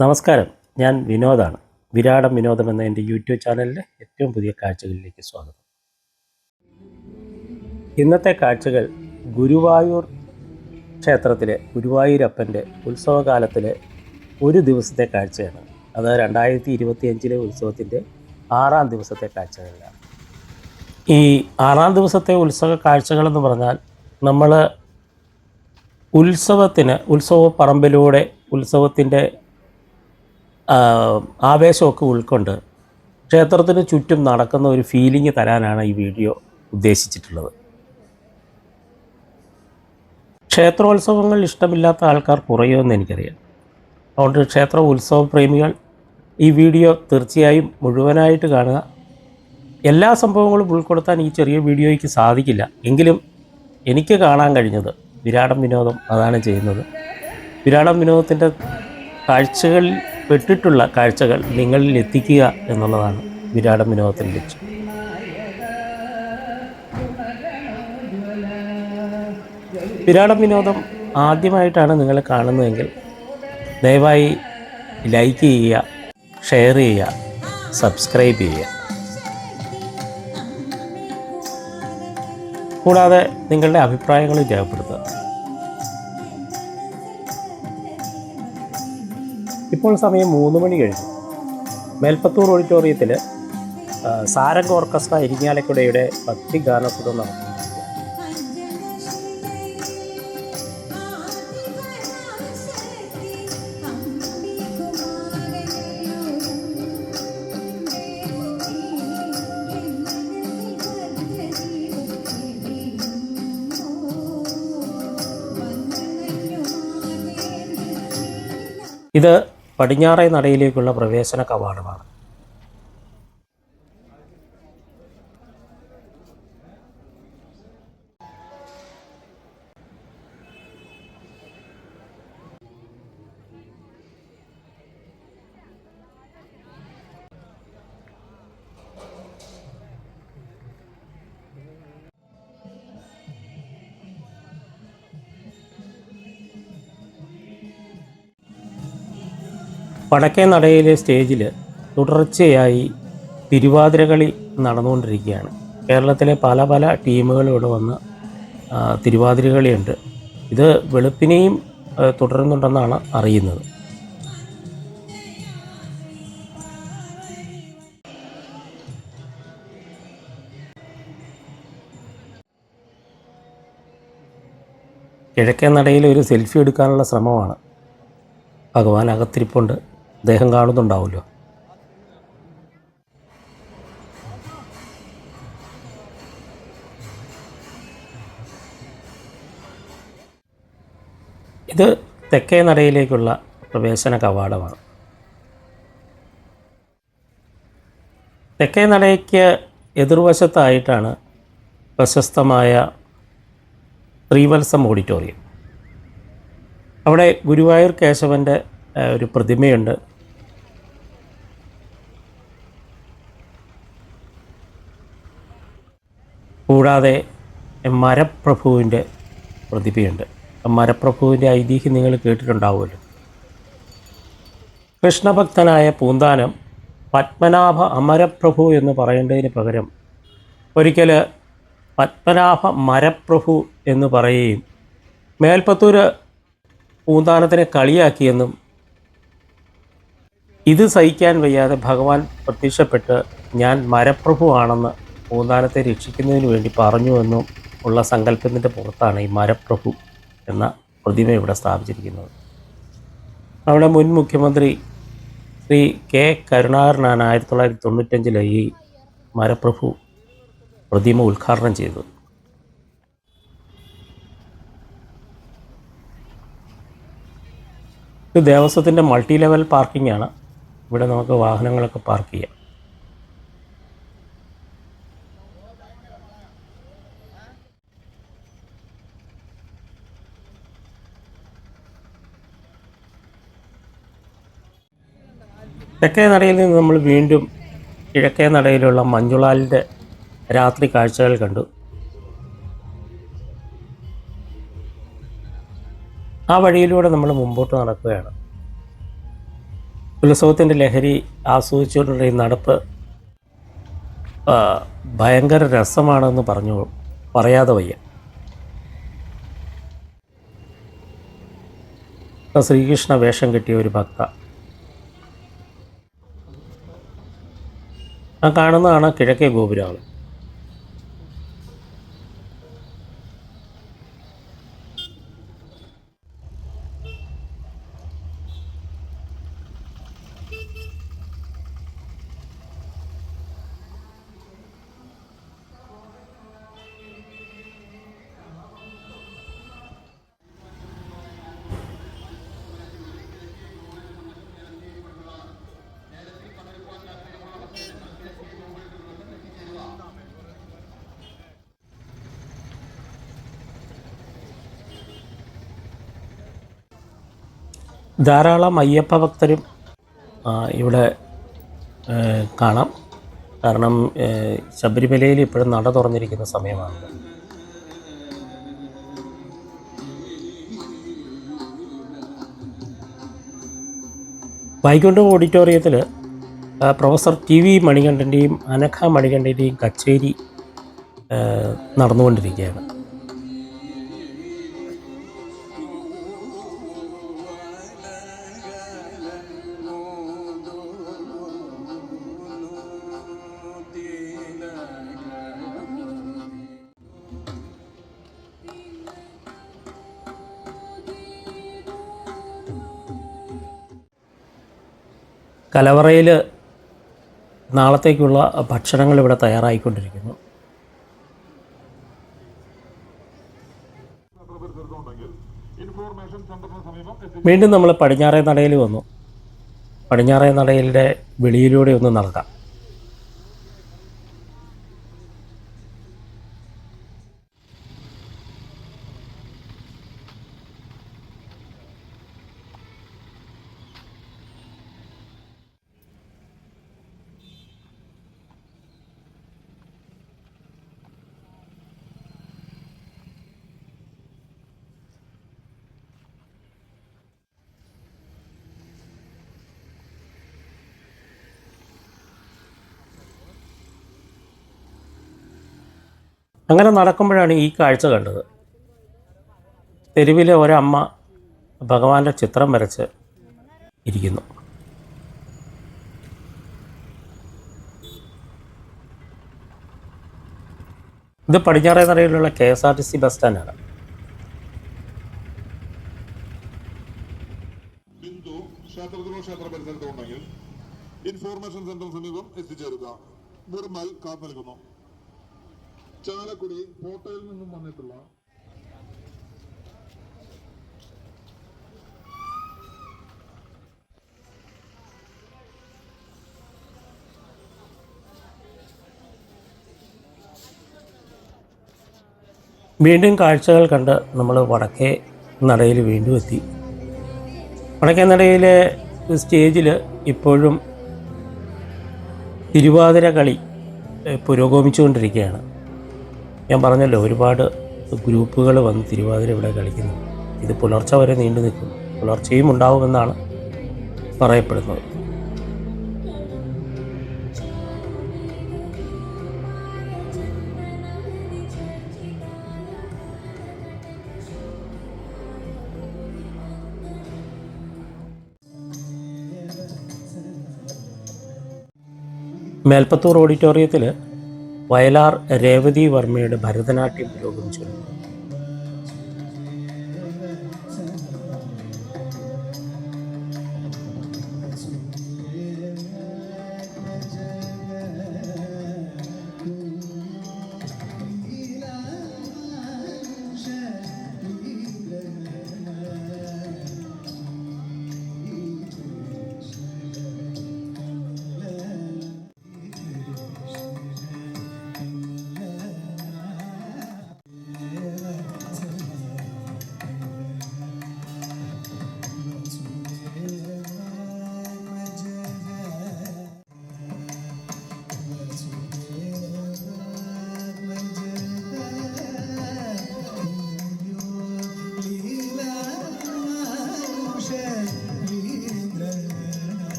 നമസ്കാരം, ഞാൻ വിനോദാണ്. വിരാടം വിനോദം എന്ന എൻ്റെ യൂട്യൂബ് ചാനലിലെ ഏറ്റവും പുതിയ കാഴ്ചകളിലേക്ക് സ്വാഗതം. ഇന്നത്തെ കാഴ്ചകൾ ഗുരുവായൂർ ക്ഷേത്രത്തിലെ ഗുരുവായൂരപ്പൻ്റെ ഉത്സവകാലത്തിലെ ഒരു ദിവസത്തെ കാഴ്ചയാണ്. അത് 2025 ഉത്സവത്തിൻ്റെ 6ാം ദിവസത്തെ കാഴ്ചകളിലാണ്. ഈ 6ാം ദിവസത്തെ ഉത്സവ കാഴ്ചകളെന്ന് പറഞ്ഞാൽ നമ്മൾ ഉത്സവ പറമ്പിലൂടെ ഉത്സവത്തിൻ്റെ ആവേശമൊക്കെ ഉൾക്കൊണ്ട് ക്ഷേത്രത്തിന് ചുറ്റും നടക്കുന്ന ഒരു ഫീലിംഗ് തരാനാണ് ഈ വീഡിയോ ഉദ്ദേശിച്ചിട്ടുള്ളത്. ക്ഷേത്രോത്സവങ്ങൾ ഇഷ്ടമില്ലാത്ത ആൾക്കാർ കുറയുമെന്ന് എനിക്കറിയാം. അതുകൊണ്ട് ക്ഷേത്ര ഉത്സവ പ്രേമികൾ ഈ വീഡിയോ തീർച്ചയായും മുഴുവനായിട്ട് കാണുക. എല്ലാ സംഭവങ്ങളും ഉൾപ്പെടുത്താൻ ഈ ചെറിയ വീഡിയോയ്ക്ക് സാധിക്കില്ല. എങ്കിലും എനിക്ക് കാണാൻ കഴിഞ്ഞത് വിരാടം വിനോദം അതാണ് ചെയ്യുന്നത്. വിരാടം വിനോദത്തിൻ്റെ കാഴ്ചകളിൽ പെട്ടിട്ടുള്ള കാഴ്ചകൾ നിങ്ങളിൽ എത്തിക്കുക എന്നുള്ളതാണ് വിരാടം വിനോദത്തിൻ്റെ ലക്ഷ്യം. വിരാടം വിനോദം ആദ്യമായിട്ടാണ് നിങ്ങൾ കാണുന്നതെങ്കിൽ ദയവായി ലൈക്ക് ചെയ്യുക, ഷെയർ ചെയ്യുക, സബ്സ്ക്രൈബ് ചെയ്യുക. കൂടാതെ നിങ്ങളുടെ അഭിപ്രായങ്ങളും രേഖപ്പെടുത്തുക. ഇപ്പോൾ സമയം 3 മണി കഴിഞ്ഞു. മേൽപ്പത്തൂർ ഓഡിറ്റോറിയത്തിൽ സാരംഗ് ഓർക്കസ്ട്ര ഇരിങ്ങാലക്കുടയുടെ ഭക്തി ഗാനസുഖം നടത്തുന്നു. ഇത് പടിഞ്ഞാറേ നടയിലേക്കുള്ള പ്രവേശന കവാടമാണ്. വടക്കേ നടയിലെ സ്റ്റേജിൽ തുടർച്ചയായി തിരുവാതിരകളി നടന്നുകൊണ്ടിരിക്കുകയാണ്. കേരളത്തിലെ പല ടീമുകൾ ഇവിടെ വന്ന് തിരുവാതിരകളിയുണ്ട്. ഇത് വെളുപ്പിനെയും തുടരുന്നുണ്ടെന്നാണ് അറിയുന്നത്. കിഴക്കേ നടയിൽ ഒരു സെൽഫി എടുക്കാനുള്ള ശ്രമമാണ്. ഭഗവാൻ അകത്തിരിപ്പുണ്ട്, അദ്ദേഹം കാണുന്നുണ്ടാവുമല്ലോ. ഇത് തെക്കേ നടയിലേക്കുള്ള പ്രവേശന കവാടമാണ്. തെക്കേ നടയ്ക്ക് എതിർവശത്തായിട്ടാണ് പ്രശസ്തമായ ശ്രീവത്സം ഓഡിറ്റോറിയം. അവിടെ ഗുരുവായൂർ കേശവൻ്റെ ഒരു പ്രതിമയുണ്ട്. കൂടാതെ മരപ്രഭുവിൻ്റെ പ്രതിമയുണ്ട്. മരപ്രഭുവിൻ്റെ ഐതിഹ്യം നിങ്ങൾ കേട്ടിട്ടുണ്ടാവുമല്ലോ. കൃഷ്ണഭക്തനായ പൂന്താനം പത്മനാഭ അമരപ്രഭു എന്ന് പറയേണ്ടതിന് പകരം ഒരിക്കൽ പത്മനാഭ മരപ്രഭു എന്ന് പറയുകയും മേൽപ്പത്തൂർ പൂന്താനത്തിനെ കളിയാക്കിയെന്നും ഇത് സഹിക്കാൻ വയ്യാതെ ഭഗവാൻ പ്രത്യക്ഷപ്പെട്ട് ഞാൻ മരപ്രഭു ആണെന്ന് പൂന്താനത്തെ രക്ഷിക്കുന്നതിന് വേണ്ടി പറഞ്ഞുവെന്നും ഉള്ള സങ്കല്പത്തിൻ്റെ പുറത്താണ് ഈ മരപ്രഭു എന്ന പ്രതിമ ഇവിടെ സ്ഥാപിച്ചിരിക്കുന്നത്. നമ്മുടെ മുൻ മുഖ്യമന്ത്രി ശ്രീ കെ കരുണാകരനാണ് 1995 ഈ മരപ്രഭു പ്രതിമ ഉദ്ഘാടനം ചെയ്തത്. ഇത് ദേവസ്വത്തിൻ്റെ മൾട്ടി ലെവൽ പാർക്കിംഗ് ആണ്. ഇവിടെ നമുക്ക് വാഹനങ്ങളൊക്കെ പാർക്ക് ചെയ്യാം. തെക്കേ നടയിൽ നിന്ന് നമ്മൾ വീണ്ടും കിഴക്കേ നടയിലുള്ള മഞ്ജുളാലിൻ്റെ രാത്രി കാഴ്ചകൾ കണ്ടു. ആ വഴിയിലൂടെ നമ്മൾ മുമ്പോട്ട് നടക്കുകയാണ്. ഉത്സവത്തിൻ്റെ ലഹരി ആസ്വദിച്ചുകൊണ്ടുള്ള ഈ നടപ്പ് ഭയങ്കര രസമാണെന്ന് പറയാതെ വയ്യ. ശ്രീകൃഷ്ണ വേഷം കെട്ടിയ ഒരു ഭക്ത ആ കാണുന്നതാണ് കിഴക്കേ ഗോപുരം. ധാരാളം അയ്യപ്പ ഭക്തരും ഇവിടെ കാണാം. കാരണം ശബരിമലയിൽ ഇപ്പോഴും നട തുറന്നിരിക്കുന്ന സമയമാണ്. വൈകുണ്ഠം ഓഡിറ്റോറിയത്തിൽ പ്രൊഫസർ TV മണികണ്ഠൻ്റെയും അനഘ മണികണ്ഠൻ്റെയും കച്ചേരി നടന്നുകൊണ്ടിരിക്കുകയാണ്. കലവറയിൽ നാളത്തേക്കുള്ള ഭക്ഷണങ്ങൾ ഇവിടെ തയ്യാറായിക്കൊണ്ടിരിക്കുന്നു. വീണ്ടും നമ്മൾ പടിഞ്ഞാറേ നടയിൽ വന്നു. പടിഞ്ഞാറേ നടയിലെ വെളിയിലൂടെ ഒന്ന് നടക്കാം. അങ്ങനെ നടക്കുമ്പോഴാണ് ഈ കാഴ്ച കണ്ടത്. തെരുവിലെ ഒരമ്മ ഭഗവാന്റെ ചിത്രം വരച്ച് ഇരിക്കുന്നു. ഇത് പടിഞ്ഞാറേ നടയിലുള്ള KSRTC ബസ് സ്റ്റാൻഡാണ്. ക്ഷേത്ര പരിസരത്തുണ്ടെങ്കിൽ ഇൻഫോർമേഷൻ സെന്റർ സമീപം എത്തിച്ചേരുക. നിർമ്മൽ കാത്ത് നൽകുന്നു. ചാലക്കുടി കോട്ടയിൽ നിന്നും വന്നിട്ടുള്ള വീണ്ടും കാഴ്ചകൾ കണ്ട് നമ്മൾ വടക്കേ നടയിൽ വീണ്ടും എത്തി. വടക്കേ നടയിലെ സ്റ്റേജിൽ ഇപ്പോഴും തിരുവാതിര കളി പുരോഗമിച്ചുകൊണ്ടിരിക്കുകയാണ്. ഞാൻ പറഞ്ഞല്ലോ, ഒരുപാട് ഗ്രൂപ്പുകൾ വന്ന് തിരുവാതിര ഇവിടെ കളിക്കുന്നു. ഇത് പുലർച്ചെ വരെ നീണ്ടു നിൽക്കും. പുലർച്ചെയും ഉണ്ടാവുമെന്നാണ് പറയപ്പെടുന്നത്. മേൽപ്പത്തൂർ ഓഡിറ്റോറിയത്തിൽ വയലാർ രേവതി വർമ്മയുടെ ഭരതനാട്യം പുരോഗമിച്ചു.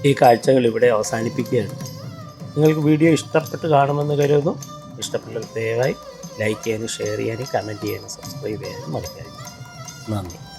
ഈ കാഴ്ചകൾ ഇവിടെ അവസാനിപ്പിക്കുകയാണ്. നിങ്ങൾക്ക് വീഡിയോ ഇഷ്ടപ്പെട്ട് കാണുമെന്ന് കരുതുന്നു. ഇഷ്ടപ്പെട്ട ദയവായി ലൈക്ക് ചെയ്യാനും ഷെയർ ചെയ്യാനും കമൻറ്റ് ചെയ്യാനും സബ്സ്ക്രൈബ് ചെയ്യാനും മറക്കരുത്. നന്ദി.